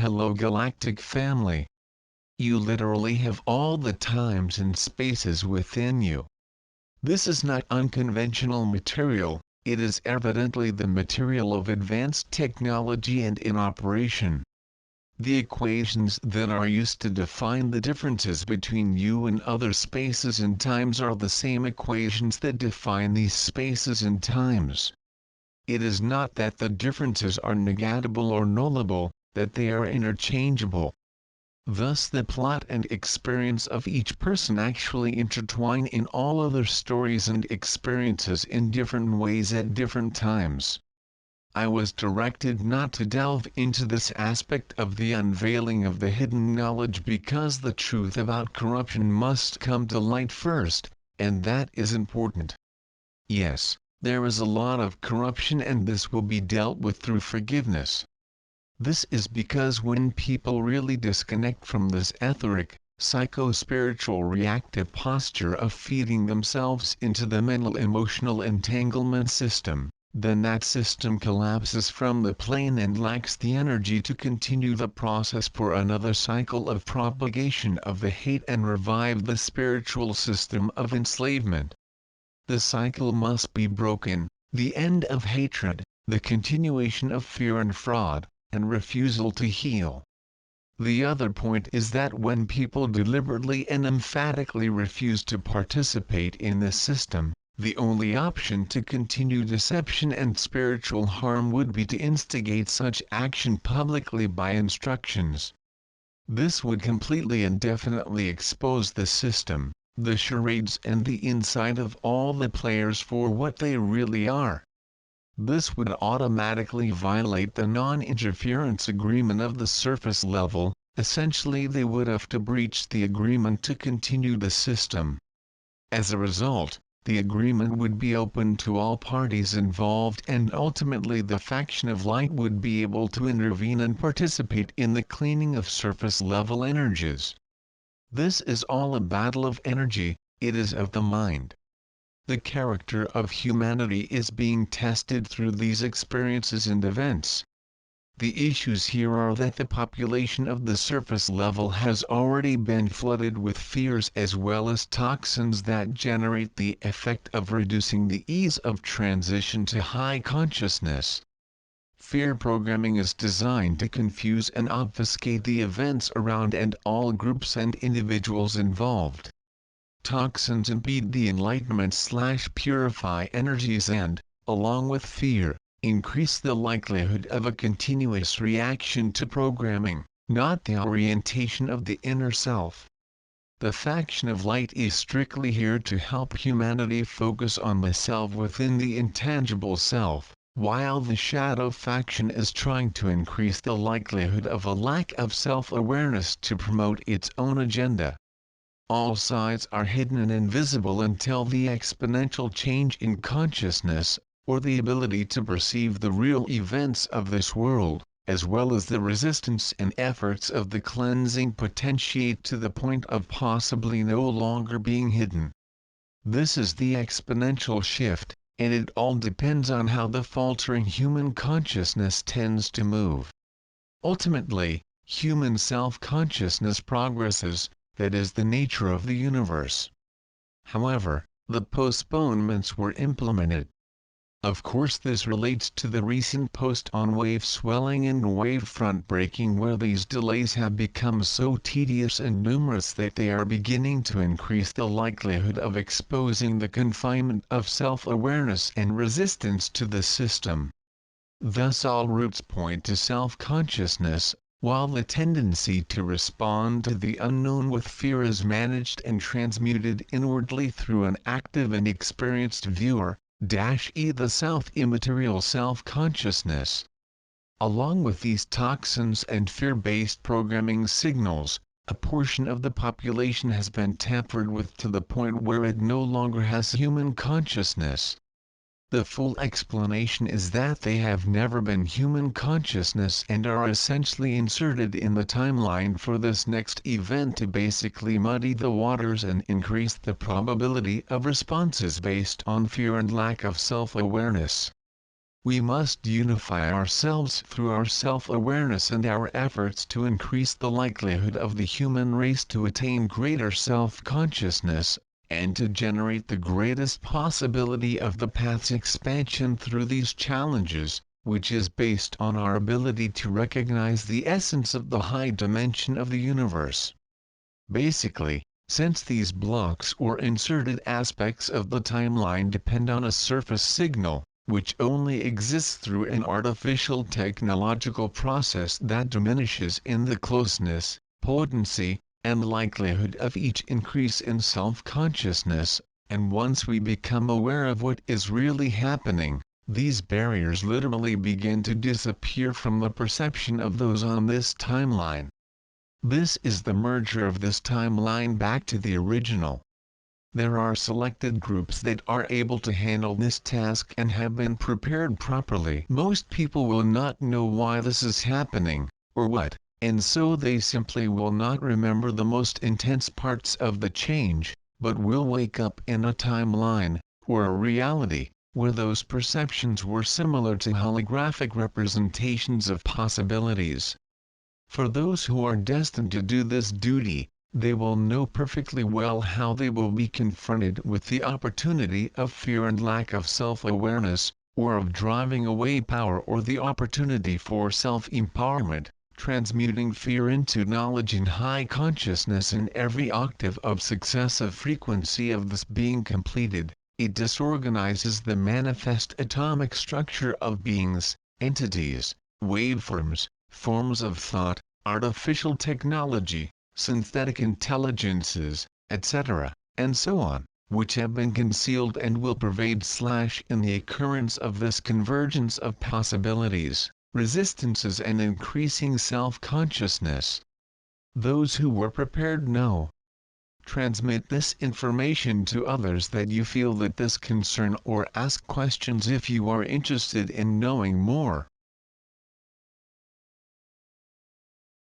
hello Galactic family. You literally have all the times and spaces within you. This is not unconventional material, it is evidently the material of advanced technology and in operation. The equations that are used to define the differences between you and other spaces and times are the same equations that define these spaces and times. It is not that the differences are negatable or nullable, that they are interchangeable. Thus the plot and experience of each person actually intertwine in all other stories and experiences in different ways at different times. I was directed not to delve into this aspect of the unveiling of the hidden knowledge because the truth about corruption must come to light first, and that is important. Yes, there is a lot of corruption and this will be dealt with through forgiveness. This is because when people really disconnect from this etheric, psycho-spiritual reactive posture of feeding themselves into the mental emotional entanglement system, then that system collapses from the plane and lacks the energy to continue the process for another cycle of propagation of the hate and revive the spiritual system of enslavement. The cycle must be broken, the end of hatred, the continuation of fear and fraud, and refusal to heal. The other point is that when people deliberately and emphatically refuse to participate in this system, the only option to continue deception and spiritual harm would be to instigate such action publicly by instructions. This would completely and definitely expose the system, the charades and the inside of all the players for what they really are. This would automatically violate the non-interference agreement of the surface level, essentially they would have to breach the agreement to continue the system. As a result, the agreement would be open to all parties involved and ultimately the faction of light would be able to intervene and participate in the cleaning of surface level energies. This is all a battle of energy, it is of the mind. The character of humanity is being tested through these experiences and events. The issues here are that the population of the surface level has already been flooded with fears as well as toxins that generate the effect of reducing the ease of transition to high consciousness. Fear programming is designed to confuse and obfuscate the events around and all groups and individuals involved. Toxins impede the enlightenment/purify energies and, along with fear, increase the likelihood of a continuous reaction to programming, not the orientation of the inner self. The faction of light is strictly here to help humanity focus on the self within the intangible self, while the shadow faction is trying to increase the likelihood of a lack of self-awareness to promote its own agenda. All sides are hidden and invisible until the exponential change in consciousness, or the ability to perceive the real events of this world, as well as the resistance and efforts of the cleansing potentiate to the point of possibly no longer being hidden. This is the exponential shift, and it all depends on how the faltering human consciousness tends to move. Ultimately, human self-consciousness progresses, that is the nature of the universe. However, the postponements were implemented. Of course this relates to the recent post on wave swelling and wavefront breaking where these delays have become so tedious and numerous that they are beginning to increase the likelihood of exposing the confinement of self-awareness and resistance to the system. Thus all routes point to self-consciousness, while the tendency to respond to the unknown with fear is managed and transmuted inwardly through an active and experienced viewer, the self-immaterial self-consciousness. Along with these toxins and fear-based programming signals, a portion of the population has been tampered with to the point where it no longer has human consciousness. The full explanation is that they have never been human consciousness and are essentially inserted in the timeline for this next event to basically muddy the waters and increase the probability of responses based on fear and lack of self-awareness. We must unify ourselves through our self-awareness and our efforts to increase the likelihood of the human race to attain greater self-consciousness, and to generate the greatest possibility of the path's expansion through these challenges, which is based on our ability to recognize the essence of the high dimension of the universe. Basically, since these blocks or inserted aspects of the timeline depend on a surface signal, which only exists through an artificial technological process that diminishes in the closeness, potency, and likelihood of each increase in self-consciousness, and once we become aware of what is really happening, these barriers literally begin to disappear from the perception of those on this timeline. This is the merger of this timeline back to the original. There are selected groups that are able to handle this task and have been prepared properly. Most people will not know why this is happening, or what, and so they simply will not remember the most intense parts of the change, but will wake up in a timeline, or a reality, where those perceptions were similar to holographic representations of possibilities. For those who are destined to do this duty, they will know perfectly well how they will be confronted with the opportunity of fear and lack of self-awareness, or of driving away power, or the opportunity for self-empowerment, transmuting fear into knowledge and high consciousness. In every octave of successive frequency of this being completed, it disorganizes the manifest atomic structure of beings, entities, waveforms, forms of thought, artificial technology, synthetic intelligences, etc., and so on, which have been concealed and will pervade / in the occurrence of this convergence of possibilities, resistances and increasing self-consciousness. Those who were prepared know. Transmit this information to others that you feel that this concern, or ask questions if you are interested in knowing more.